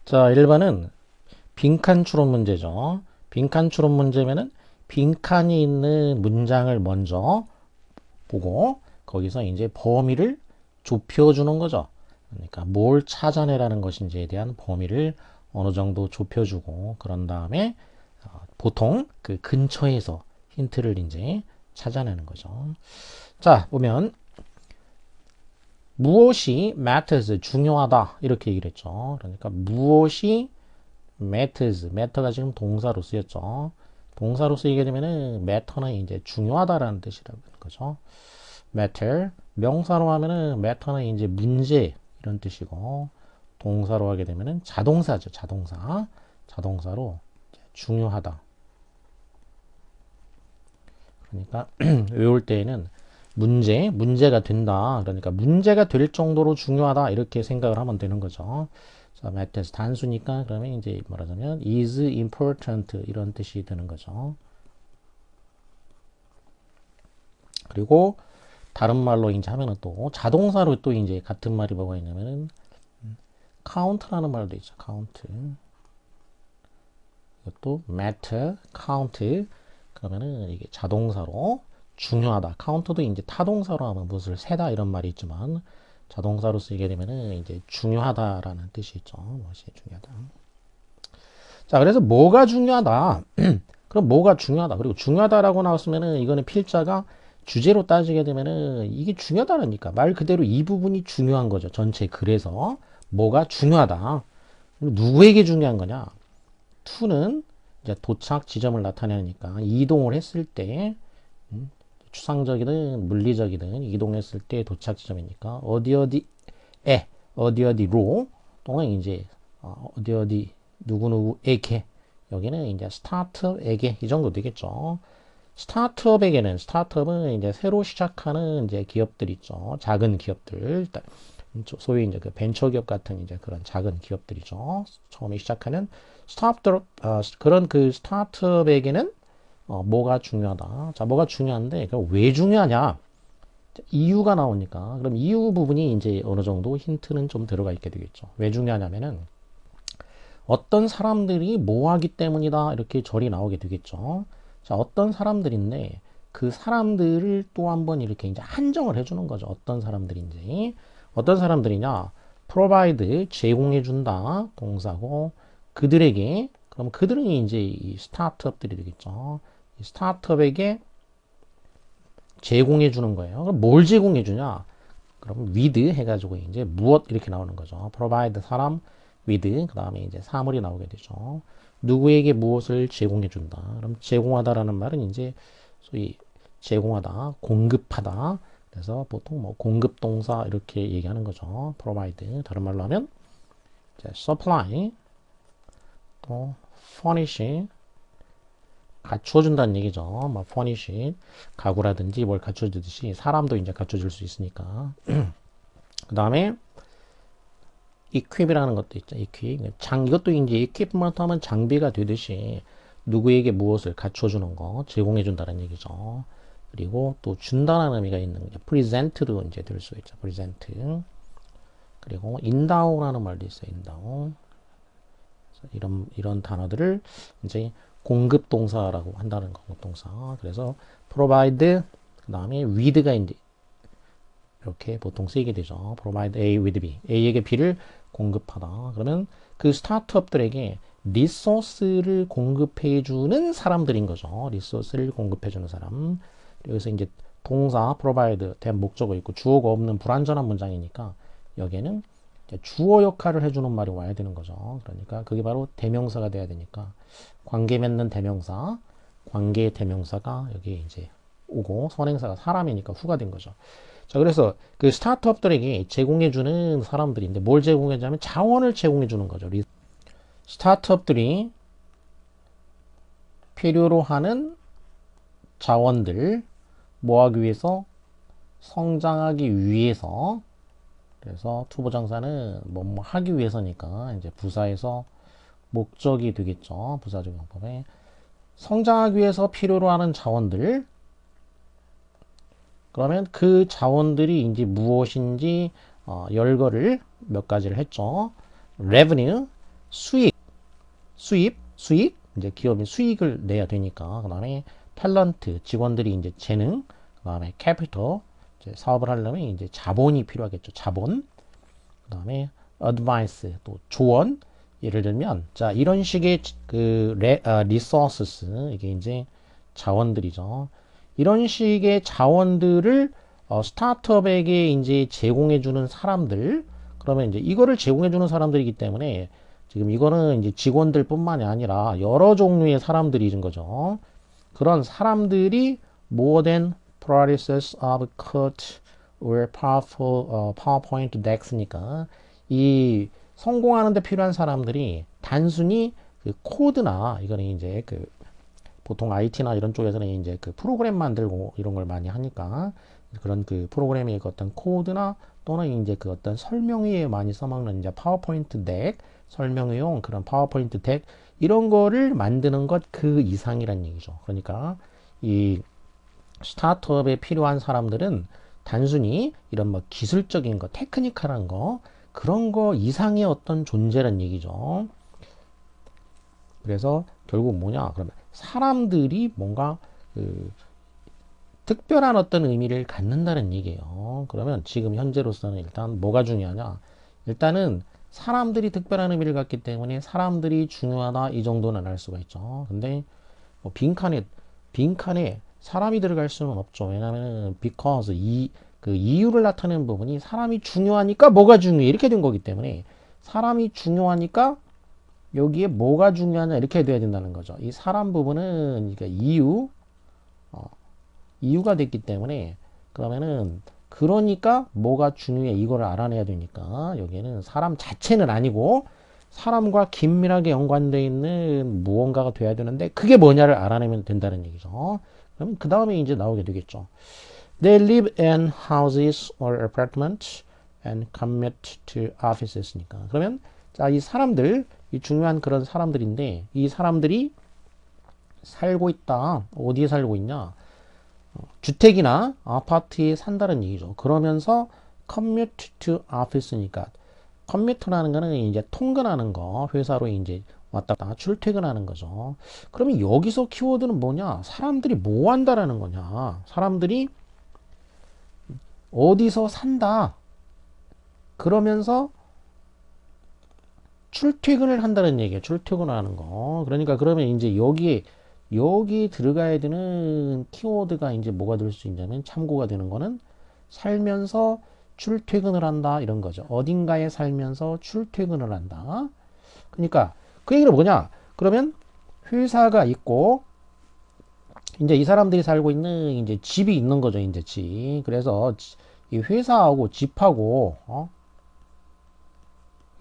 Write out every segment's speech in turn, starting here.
자, 1번은 빈칸 추론 문제죠. 빈칸 추론 문제면은 빈칸이 있는 문장을 먼저 보고 거기서 이제 범위를 좁혀주는 거죠. 그러니까 뭘 찾아내라는 것인지에 대한 범위를 어느 정도 좁혀주고 그런 다음에 보통 그 근처에서 힌트를 이제 찾아내는 거죠. 자, 보면 무엇이 matters 중요하다 이렇게 얘기를 했죠. 그러니까 무엇이 matter가 지금 동사로 쓰였죠. 동사로 쓰이게 되면은 matter는 이제 중요하다라는 뜻이라고 하는 거죠. matter 명사로 하면은 matter는 이제 문제 이런 뜻이고 동사로 하게 되면은 자동사죠. 자동사로 중요하다. 그러니까 외울 때에는 문제가 된다. 그러니까 문제가 될 정도로 중요하다. 이렇게 생각을 하면 되는 거죠. 자, matters 단수니까 그러면 이제 말하자면 is important 이런 뜻이 되는 거죠. 그리고 다른 말로 이제 하면은 또 자동사로 또 이제 같은 말이 뭐가 있냐면은 count라는 말도 있죠. count. 이것도 matter, count. 그러면은 이게 자동사로 중요하다. count도 이제 타동사로 하면 무엇을 세다 이런 말이 있지만 자동사로 쓰이게 되면은 이제 중요하다라는 뜻이 있죠. 무엇이 중요하다. 자, 그래서 뭐가 중요하다. 그럼 뭐가 중요하다. 그리고 중요하다라고 나왔으면은 이거는 필자가 주제로 따지게 되면은 이게 중요하다니까 말 그대로 이 부분이 중요한 거죠. 전체 글에서 뭐가 중요하다. 누구에게 중요한 거냐? to는 이제 도착 지점을 나타내니까 이동을 했을 때 추상적이든 물리적이든 이동했을 때 도착 지점이니까 어디로 또는 이제 어디 누구누구에게 여기는 이제 스타트업에게 이 정도 되겠죠. 스타트업은 이제 새로 시작하는 이제 기업들 있죠. 작은 기업들 소위 이제 그 벤처기업 같은 이제 그런 작은 기업들이죠. 처음에 시작하는 스타트업 그런 그 스타트업에게는 뭐가 중요하다. 자, 뭐가 중요한데 왜 중요하냐? 이유가 나오니까 그럼 이유 부분이 이제 어느 정도 힌트는 좀 들어가 있게 되겠죠. 왜 중요하냐면은 어떤 사람들이 뭐 하기 때문이다 이렇게 절이 나오게 되겠죠. 자, 어떤 사람들인데 그 사람들을 또 한번 이렇게 이제 한정을 해주는 거죠. 어떤 사람들인지 어떤 사람들이냐 provide 제공해준다 동사고 그들에게 그럼 그들은 이제 이 스타트업들이 되겠죠. 이 스타트업에게 제공해 주는 거예요. 그럼 뭘 제공해 주냐? 그럼 with 해가지고 이제 무엇 이렇게 나오는 거죠. provide 사람 with 그 다음에 이제 사물이 나오게 되죠. 누구에게 무엇을 제공해 준다. 그럼 제공하다라는 말은 이제 소위 제공하다, 공급하다. 그래서 보통 뭐 공급 동사 이렇게 얘기하는 거죠. provide 다른 말로 하면 이제 supply 또 furnish 갖춰준다는 얘기죠. 뭐 furnish 가구라든지 뭘 갖춰주듯이 사람도 이제 갖춰줄 수 있으니까. 그 다음에 equip이라는 것도 있죠. equip. 이것도 이제 equipment 하면 장비가 되듯이 누구에게 무엇을 갖춰주는 거, 제공해준다는 얘기죠. 그리고 또 준다는 의미가 있는 게 present도 이제 될 수 있죠. present. 그리고 endow라는 말도 있어요. endow. 이런 단어들을 이제 공급 동사라고 한다는 거, 공급 동사. 그래서 provide 그 다음에 with가 이제 이렇게 보통 쓰이게 되죠. provide A with B. A에게 B를 공급하다. 그러면 그 스타트업들에게 리소스를 공급해주는 사람들인 거죠. 리소스를 공급해주는 사람. 여기서 이제 동사 provide 대한 목적어 있고 주어가 없는 불완전한 문장이니까 여기에는 주어 역할을 해주는 말이 와야 되는 거죠. 그러니까 그게 바로 대명사가 돼야 되니까 관계 맺는 대명사, 관계 대명사가 여기에 이제 오고 선행사가 사람이니까 후가 된 거죠. 자, 그래서 그 스타트업들에게 제공해주는 사람들인데 뭘 제공해주냐면 자원을 제공해주는 거죠. 스타트업들이 필요로 하는 자원들 뭐 하기 위해서 성장하기 위해서 그래서 투부정사는 뭐 하기 위해서니까 이제 부사에서 목적이 되겠죠. 부사적 용법에 성장하기 위해서 필요로 하는 자원들 그러면 그 자원들이 이제 무엇인지 열거를 몇 가지를 했죠. revenue 수익, 이제 기업이 수익을 내야 되니까. 그 다음에 탤런트, 직원들이 이제 재능, 그 다음에 캐피털, 이제 사업을 하려면 이제 자본이 필요하겠죠. 자본. 그 다음에 advice, 또 조언. 예를 들면, 자, 이런 식의 resources, 이게 이제 자원들이죠. 이런 식의 자원들을 스타트업에게 이제 제공해주는 사람들, 그러면 이제 이거를 제공해주는 사람들이기 때문에 지금 이거는 이제 직원들뿐만이 아니라 여러 종류의 사람들이 있는 거죠. 그런 사람들이 more than process of code or powerful PowerPoint decks니까 이 성공하는 데 필요한 사람들이 단순히 그 코드나 이거는 이제 그 보통 IT나 이런 쪽에서는 이제 그 프로그램 만들고 이런 걸 많이 하니까 그런 그 프로그램의 그 어떤 코드나 또는 이제 그 어떤 설명회에 많이 써먹는 이제 파워포인트 덱, 설명회용 그런 파워포인트 덱 이런 거를 만드는 것 그 이상이란 얘기죠. 그러니까 이 스타트업에 필요한 사람들은 단순히 이런 뭐 기술적인 거, 테크니컬한 거 그런 거 이상의 어떤 존재란 얘기죠. 그래서 결국 뭐냐? 그러면 사람들이 뭔가 그 특별한 어떤 의미를 갖는다는 얘기예요. 그러면 지금 현재로서는 일단 뭐가 중요하냐? 일단은 사람들이 특별한 의미를 갖기 때문에 사람들이 중요하다 이 정도는 알 수가 있죠. 근데 뭐 빈칸에 사람이 들어갈 수는 없죠. 왜냐하면 because 그 이유를 나타내는 부분이 사람이 중요하니까 뭐가 중요해 이렇게 된 거기 때문에 사람이 중요하니까 여기에 뭐가 중요하냐 이렇게 돼야 된다는 거죠. 이 사람 부분은 그러니까 이유가 됐기 때문에 그러면은 그러니까 뭐가 중요해 이거를 알아내야 되니까 여기에는 사람 자체는 아니고 사람과 긴밀하게 연관되어 있는 무언가가 돼야 되는데 그게 뭐냐를 알아내면 된다는 얘기죠. 그러면 그 다음에 이제 나오게 되겠죠. They live in houses or apartments and commute to offices니까. 그러면 자, 이 사람들, 이 중요한 그런 사람들인데 이 사람들이 살고 있다. 어디에 살고 있냐? 주택이나 아파트에 산다는 얘기죠. 그러면서 commute to office니까 컴퓨터라는 거는 이제 통근하는 거, 회사로 이제 왔다 갔다 출퇴근하는 거죠. 그러면 여기서 키워드는 뭐냐? 사람들이 뭐 한다라는 거냐? 사람들이 어디서 산다. 그러면서 출퇴근을 한다는 얘기예요. 출퇴근을 하는 거. 그러니까 그러면 이제 여기에 들어가야 되는 키워드가 이제 뭐가 될 수 있냐면 참고가 되는 거는 살면서 출퇴근을 한다 이런 거죠. 어딘가에 살면서 출퇴근을 한다. 그러니까 그 얘기는 뭐냐? 그러면 회사가 있고 이제 이 사람들이 살고 있는 이제 집이 있는 거죠. 이제 집. 그래서 이 회사하고 집하고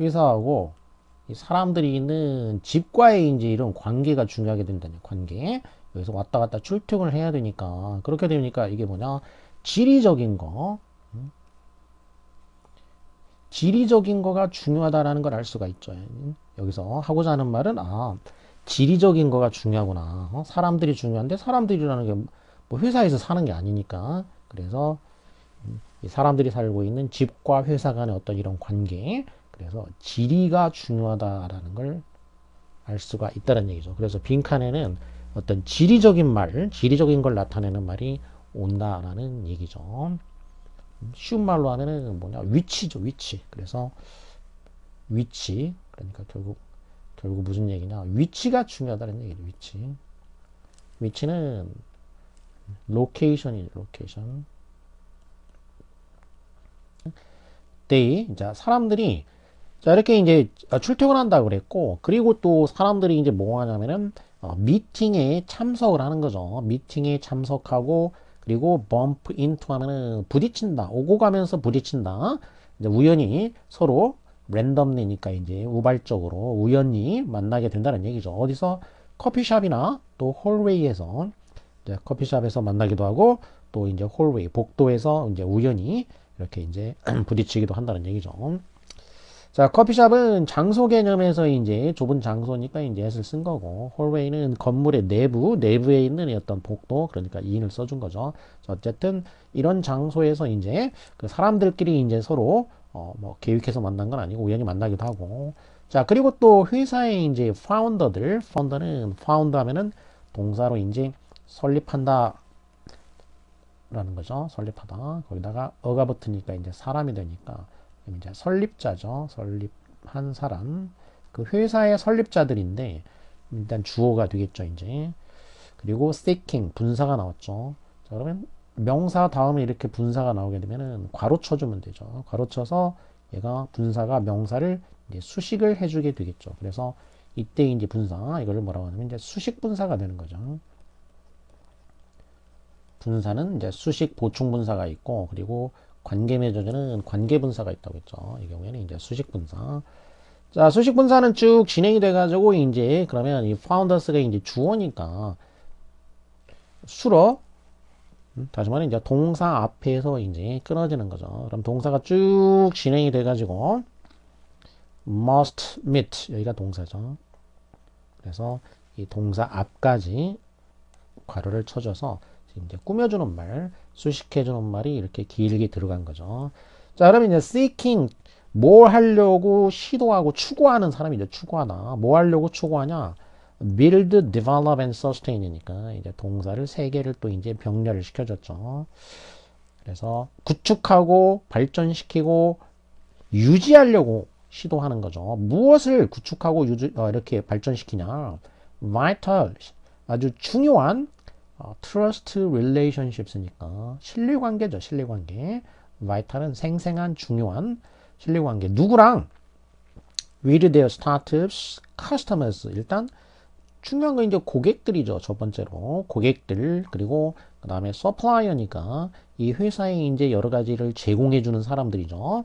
회사하고 이 사람들이 있는 집과의 이제 이런 관계가 중요하게 된다는 관계. 여기서 왔다 갔다 출퇴근을 해야 되니까 그렇게 되니까 이게 뭐냐? 지리적인 거. 지리적인 거가 중요하다라는 걸 알 수가 있죠. 여기서 하고자 하는 말은 지리적인 거가 중요하구나. 사람들이 중요한데 사람들이라는 게 뭐 회사에서 사는 게 아니니까. 그래서 이 사람들이 살고 있는 집과 회사 간의 어떤 이런 관계. 그래서 지리가 중요하다라는 걸 알 수가 있다는 얘기죠. 그래서 빈칸에는 어떤 지리적인 걸 나타내는 말이 온다라는 얘기죠. 쉬운 말로 하면은 뭐냐 위치죠 위치. 그래서 위치 그러니까 결국 무슨 얘기냐 위치가 중요하다는 얘기죠. 위치는 로케이션이죠. 로케이션. 자 사람들이 자 이렇게 이제 출퇴근한다 그랬고 그리고 또 사람들이 이제 뭐 하냐면은 미팅에 참석을 하는 거죠. 미팅에 참석하고 그리고 bump into 하면은 부딪힌다. 오고 가면서 부딪힌다. 이제 우연히 서로 랜덤리니까 이제 우발적으로 우연히 만나게 된다는 얘기죠. 어디서 커피숍이나 또 홀웨이에서 이제 커피숍에서 만나기도 하고 또 이제 홀웨이 복도에서 이제 우연히 이렇게 이제 부딪히기도 한다는 얘기죠. 자, 커피숍은 장소 개념에서 이제 좁은 장소니까 이제 s를 쓴 거고, 홀웨이는 건물의 내부에 있는 어떤 복도, 그러니까 in을 써준 거죠. 자, 어쨌든 이런 장소에서 이제 그 사람들끼리 이제 서로 뭐 계획해서 만난 건 아니고 우연히 만나기도 하고, 자, 그리고 또 회사의 이제 파운더는 파운드 하면은 동사로 이제 설립한다 라는 거죠. 설립하다. 거기다가 어가 붙으니까 이제 사람이 되니까 이제 설립자죠. 설립한 사람. 그 회사의 설립자들인데 일단 주어가 되겠죠, 이제. 그리고 seeking 분사가 나왔죠. 자, 그러면 명사 다음에 이렇게 분사가 나오게 되면은 괄호 쳐주면 되죠. 괄호 쳐서 얘가 분사가 명사를 이제 수식을 해주게 되겠죠. 그래서 이때 이제 분사 이거를 뭐라고 하냐면 이제 수식 분사가 되는 거죠. 분사는 이제 수식 보충 분사가 있고 그리고 관계 맺어주는 관계 분사가 있다고 했죠. 이 경우에는 이제 수식 분사. 자, 수식 분사는 쭉 진행이 돼가지고 이제 그러면 이 founders가 이제 주어니까 수로 다시 말해 이제 동사 앞에서 이제 끊어지는 거죠. 그럼 동사가 쭉 진행이 돼가지고 must meet 여기가 동사죠. 그래서 이 동사 앞까지 괄호를 쳐줘서 지금 이제 꾸며주는 말, 수식해주는 말이 이렇게 길게 들어간 거죠. 자, 그러면 이제 seeking 뭘 하려고 시도하고 추구하는 사람이 이제 추구하다. 뭐 하려고 추구하냐? build, develop and sustain이니까 이제 동사를 세 개를 또 이제 병렬을 시켜줬죠. 그래서 구축하고 발전시키고 유지하려고 시도하는 거죠. 무엇을 구축하고 이렇게 발전시키냐? vital 아주 중요한 trust relationships니까 신뢰관계죠. 신뢰관계. vital은 생생한 중요한 신뢰관계. 누구랑? with their startups, customers. 일단 중요한 건 이제 고객들이죠. 첫 번째로 고객들 그리고 그 다음에 supplier니까 이 회사에 이제 여러 가지를 제공해 주는 사람들이죠.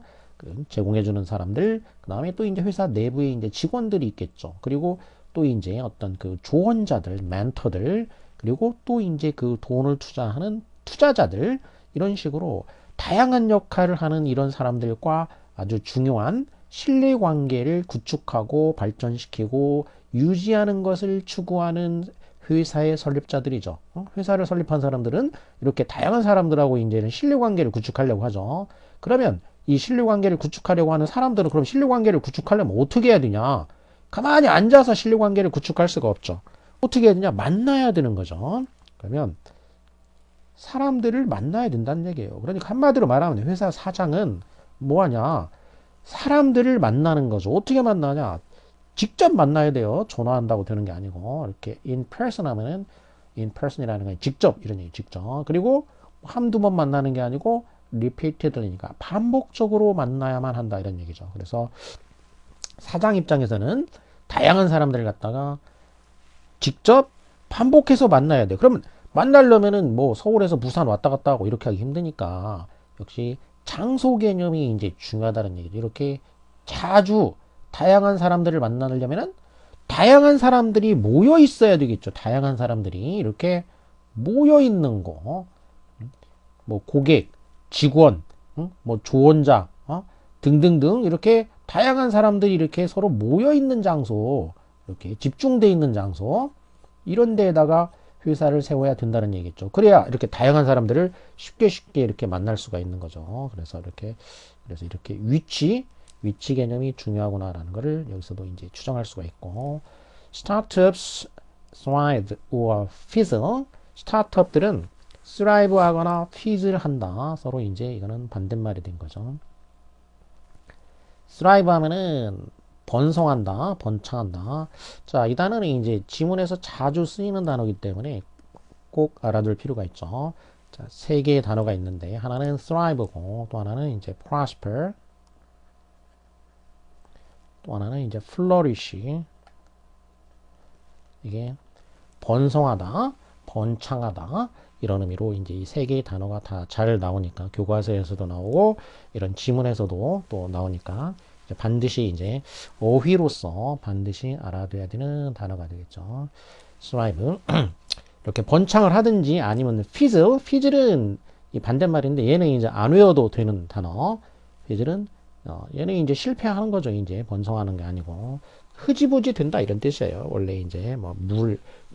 제공해 주는 사람들 그 다음에 또 이제 회사 내부에 이제 직원들이 있겠죠. 그리고 또 이제 어떤 그 조언자들, 멘토들 그리고 또 이제 그 돈을 투자하는 투자자들 이런 식으로 다양한 역할을 하는 이런 사람들과 아주 중요한 신뢰관계를 구축하고 발전시키고 유지하는 것을 추구하는 회사의 설립자들이죠. 회사를 설립한 사람들은 이렇게 다양한 사람들하고 이제는 신뢰관계를 구축하려고 하죠. 그러면 이 신뢰관계를 구축하려고 하는 사람들은 그럼 신뢰관계를 구축하려면 어떻게 해야 되냐? 가만히 앉아서 신뢰관계를 구축할 수가 없죠. 어떻게 해야 되냐? 만나야 되는 거죠. 그러면 사람들을 만나야 된다는 얘기예요. 그러니까 한마디로 말하면 회사 사장은 뭐 하냐? 사람들을 만나는 거죠. 어떻게 만나냐? 직접 만나야 돼요. 전화한다고 되는 게 아니고 이렇게 in person 하면은 in person이라는 건 직접 이런 얘기 직접. 그리고 한두 번 만나는 게 아니고 repeatedly니까 반복적으로 만나야만 한다 이런 얘기죠. 그래서 사장 입장에서는 다양한 사람들을 갖다가 직접 반복해서 만나야 돼. 그러면 만나려면은 뭐 서울에서 부산 왔다 갔다 하고 이렇게 하기 힘드니까 역시 장소 개념이 이제 중요하다는 얘기죠. 이렇게 자주 다양한 사람들을 만나려면은 다양한 사람들이 모여 있어야 되겠죠. 다양한 사람들이 이렇게 모여 있는 거, 뭐 고객, 직원, 뭐 조언자, 등등등 이렇게 다양한 사람들이 이렇게 서로 모여 있는 장소, 이렇게 집중돼 있는 장소 이런 데에다가 회사를 세워야 된다는 얘기죠. 그래야 이렇게 다양한 사람들을 쉽게 이렇게 만날 수가 있는 거죠. 그래서 이렇게 위치 개념이 중요하구나라는 것을 여기서도 이제 추정할 수가 있고, startups thrive or fizzle. 스타트업들은 thrive 하거나 fizzle 한다. 서로 이제 이거는 반대말이 된 거죠. thrive 하면은 번성한다, 번창한다. 자, 이 단어는 이제 지문에서 자주 쓰이는 단어이기 때문에 꼭 알아둘 필요가 있죠. 자, 세 개의 단어가 있는데 하나는 thrive고 또 하나는 이제 prosper, 또 하나는 이제 flourish. 이게 번성하다, 번창하다 이런 의미로 이제 이 세 개의 단어가 다 잘 나오니까 교과서에서도 나오고 이런 지문에서도 또 나오니까 이제 반드시 이제 어휘로서 반드시 알아둬야 되는 단어가 되겠죠. thrive 이렇게 번창을 하든지 아니면 fizzle은 이 반대말인데 얘는 이제 안 외워도 되는 단어. fizzle은 얘는 이제 실패하는 거죠. 이제 번성하는 게 아니고 흐지부지 된다 이런 뜻이에요. 원래 이제 뭐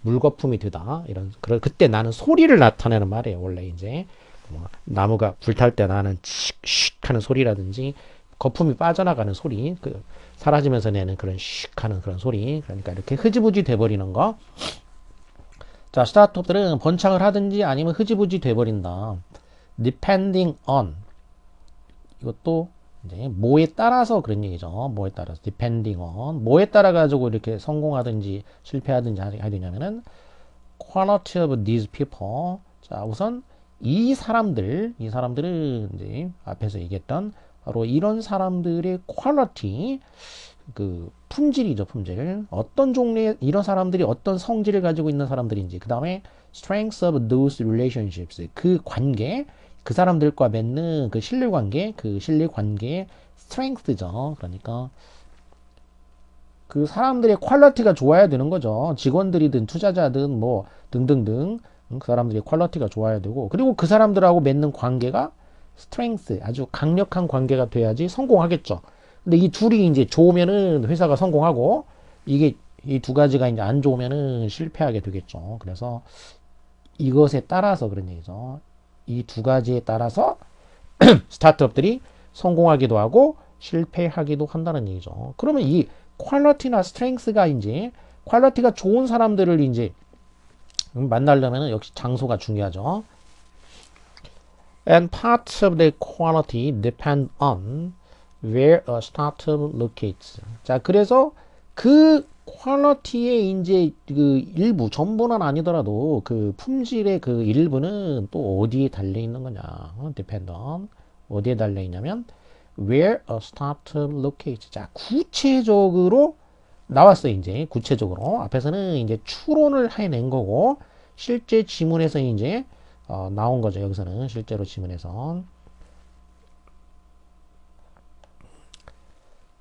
물거품이 되다 이런 그때 나는 소리를 나타내는 말이에요. 원래 이제 뭐 나무가 불탈 때 나는 칙칙 하는 소리라든지 거품이 빠져나가는 소리, 그 사라지면서 내는 그런 슉하는 그런 소리. 그러니까 이렇게 흐지부지 돼버리는 거. 자, 스타트업들은 번창을 하든지 아니면 흐지부지 돼버린다. depending on. 이것도 이제 뭐에 따라서 그런 얘기죠. 뭐에 따라서 depending on. 뭐에 따라 가지고 이렇게 성공하든지 실패하든지 하게 되냐면은 quality of these people. 자, 우선 이사람들은 이제 앞에서 얘기했던 바로 이런 사람들의 quality, 그 품질이죠, 품질. 어떤 종류의 이런 사람들이 어떤 성질을 가지고 있는 사람들인지. 그 다음에 strengths of those relationships. 그 관계, 그 사람들과 맺는 그 신뢰관계, 그 신뢰관계의 strength죠. 그러니까 그 사람들의 퀄리티가 좋아야 되는 거죠. 직원들이든 투자자든 뭐 등등등 그 사람들의 퀄리티가 좋아야 되고, 그리고 그 사람들하고 맺는 관계가 스트렝스, 아주 강력한 관계가 돼야지 성공하겠죠. 근데 이 둘이 이제 좋으면은 회사가 성공하고, 이게 이 두 가지가 이제 안 좋으면은 실패하게 되겠죠. 그래서 이것에 따라서 그런 얘기죠. 이 두 가지에 따라서 스타트업들이 성공하기도 하고 실패하기도 한다는 얘기죠. 그러면 이 퀄리티나 스트렝스가 이제 퀄리티가 좋은 사람들을 이제 만나려면 역시 장소가 중요하죠. And parts of the quality depend on where a startup locates. 자, 그래서 그 퀄리티의 이제 그 일부, 전부는 아니더라도 그 품질의 그 일부는 또 어디에 달려 있는 거냐? depend on. 어디에 달려 있냐면 where a startup locates. 자, 구체적으로 나왔어요. 이제 구체적으로 앞에서는 이제 추론을 해낸 거고, 실제 지문에서 이제 나온 거죠. 여기서는 실제로 지문에서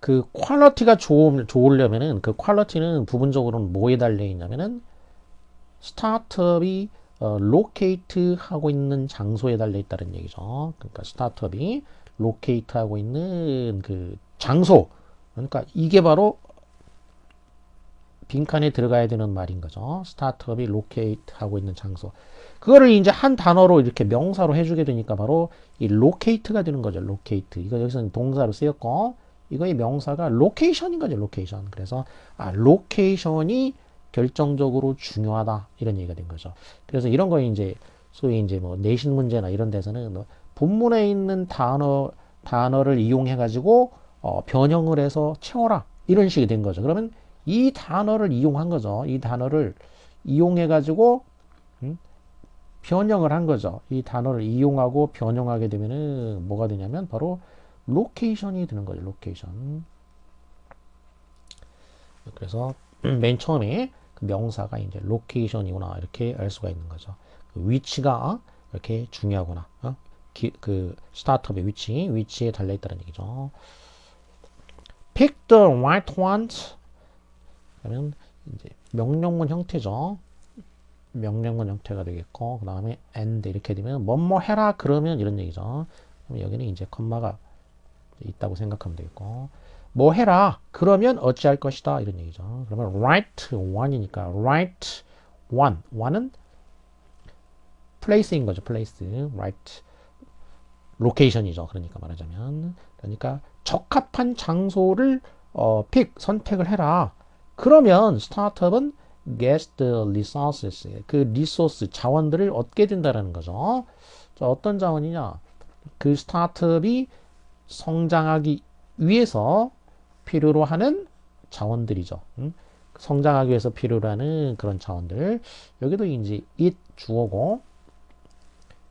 그 퀄리티가 좋으려면은 그 퀄리티는 부분적으로는 뭐에 달려 있냐면은 스타트업이 로케이트 하고 있는 장소에 달려 있다는 얘기죠. 그러니까 스타트업이 로케이트 하고 있는 그 장소, 그러니까 이게 바로 빈칸에 들어가야 되는 말인 거죠. 스타트업이 로케이트 하고 있는 장소. 그거를 이제 한 단어로 이렇게 명사로 해주게 되니까 바로 이 로케이트가 되는 거죠. 로케이트. 이거 여기서는 동사로 쓰였고, 이거의 명사가 로케이션인 거죠. 로케이션. 그래서 로케이션이 결정적으로 중요하다, 이런 얘기가 된 거죠. 그래서 이런 거 이제 소위 이제 뭐 내신 문제나 이런 데서는 뭐 본문에 있는 단어를 이용해 가지고 변형을 해서 채워라, 이런 식이 된 거죠. 그러면 이 단어를 이용한 거죠. 이 단어를 이용해 가지고 변형을 한 거죠. 이 단어를 이용하고 변형하게 되면은 뭐가 되냐면 바로 로케이션이 되는 거죠. 로케이션. 그래서 맨 처음에 그 명사가 이제 로케이션이구나, 이렇게 알 수가 있는 거죠. 그 위치가 이렇게 중요하구나. 그 스타트업의 위치에 달려 있다는 얘기죠. Pick the right ones. 그러면 이제 명령문 형태죠. 명령문 형태가 되겠고, 그 다음에 and 이렇게 되면 뭐뭐 해라 그러면, 이런 얘기죠. 그럼 여기는 이제 컴마가 있다고 생각하면 되겠고, 뭐 해라 그러면 어찌할 것이다, 이런 얘기죠. 그러면 right one이니까 right one. one은 place인 거죠. place. right location이죠. 그러니까 말하자면, 그러니까 적합한 장소를 선택을 해라. 그러면 스타트업은 get the resources, 그 리소스, 자원들을 얻게 된다는 거죠. 자, 어떤 자원이냐? 그 스타트업이 성장하기 위해서 필요로 하는 자원들이죠. 성장하기 위해서 필요로 하는 그런 자원들. 여기도 이제 it 주어고,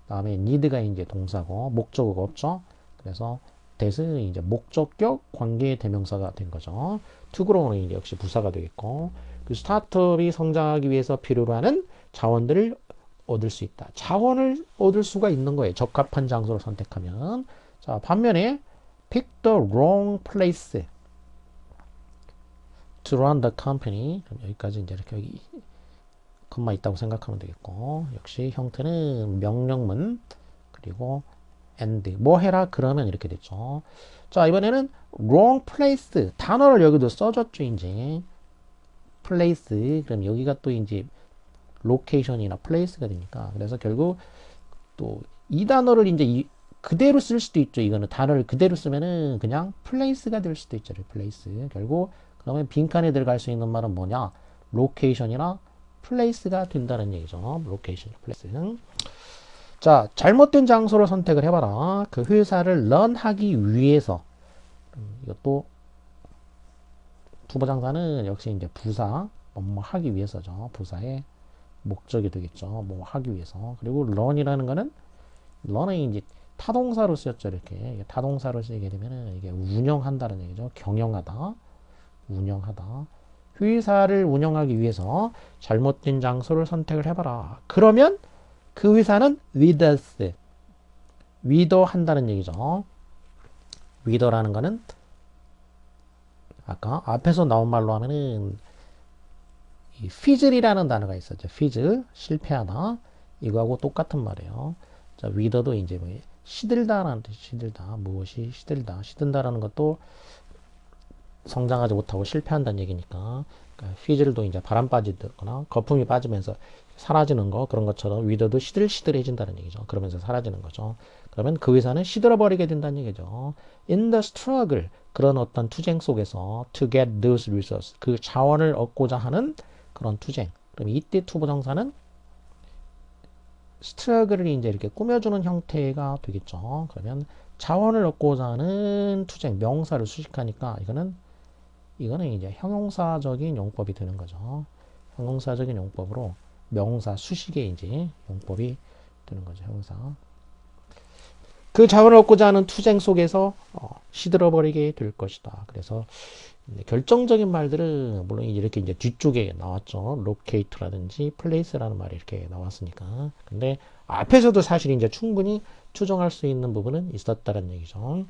다음에 need가 이제 동사고, 목적어가 없죠. 그래서 that은 이제 목적격 관계 대명사가 된 거죠. to grow는 이제 역시 부사가 되겠고, 그 스타트업이 성장하기 위해서 필요로 하는 자원들을 얻을 수 있다. 자원을 얻을 수가 있는 거예요. 적합한 장소를 선택하면. 자, 반면에 pick the wrong place to run the company. 그럼 여기까지 이제 이렇게 여기 컴마 있다고 생각하면 되겠고, 역시 형태는 명령문, 그리고 and 뭐 해라 그러면, 이렇게 됐죠. 자, 이번에는 wrong place, 단어를 여기도 써줬죠. 이제 place, 그럼 여기가 또 이제 location이나 place가 되니까, 그래서 결국 또 이 단어를 이제 그대로 쓸 수도 있죠. 이거는 단어를 그대로 쓰면은 그냥 place가 될 수도 있죠. place. 결국 그러면 빈칸에 들어갈 수 있는 말은 뭐냐? location이나 place가 된다는 얘기죠. location, place. 자, 잘못된 장소를 선택을 해봐라. 그 회사를 런하기 위해서. 이것도 투부정사는 역시 이제 부사, 뭐 하기 위해서죠. 부사의 목적이 되겠죠. 뭐 하기 위해서. 그리고 run이라는 거는 run은 이제 타동사로 쓰였죠. 이렇게 타동사로 쓰게 되면은 이게 운영한다는 얘기죠. 경영하다, 운영하다. 회사를 운영하기 위해서 잘못된 장소를 선택을 해봐라. 그러면 그 회사는 with us, 위더 한다는 얘기죠. 위더라는 거는 아까 앞에서 나온 말로 하면은 이 fizzle이라는 단어가 있었죠. fizzle, 실패하다. 이거하고 똑같은 말이에요. 자, 위더도 이제 뭐 시들다라는 뜻이 시들다. 무엇이 시들다. 시든다라는 것도 성장하지 못하고 실패한다는 얘기니까. 그러니까 fizzle도 이제 바람 빠지거나 거품이 빠지면서 사라지는 거, 그런 것처럼 위더도 시들시들해진다는 얘기죠. 그러면서 사라지는 거죠. 그러면 그 회사는 시들어버리게 된다는 얘기죠. In the struggle, 그런 어떤 투쟁 속에서 to get those resources, 그 자원을 얻고자 하는 그런 투쟁. 그럼 이때 투부정사는 struggle을 이제 이렇게 꾸며주는 형태가 되겠죠. 그러면 자원을 얻고자 하는 투쟁, 명사를 수식하니까 이거는 이제 형용사적인 용법이 되는 거죠. 형용사적인 용법으로 명사 수식의 이제 용법이 되는 거죠. 형용사. 그 자원을 얻고자 하는 투쟁 속에서 시들어버리게 될 것이다. 그래서 결정적인 말들은 물론 이렇게 이제 뒤쪽에 나왔죠. locate라든지 place라는 말이 이렇게 나왔으니까. 근데 앞에서도 사실 이제 충분히 추정할 수 있는 부분은 있었다는 얘기죠.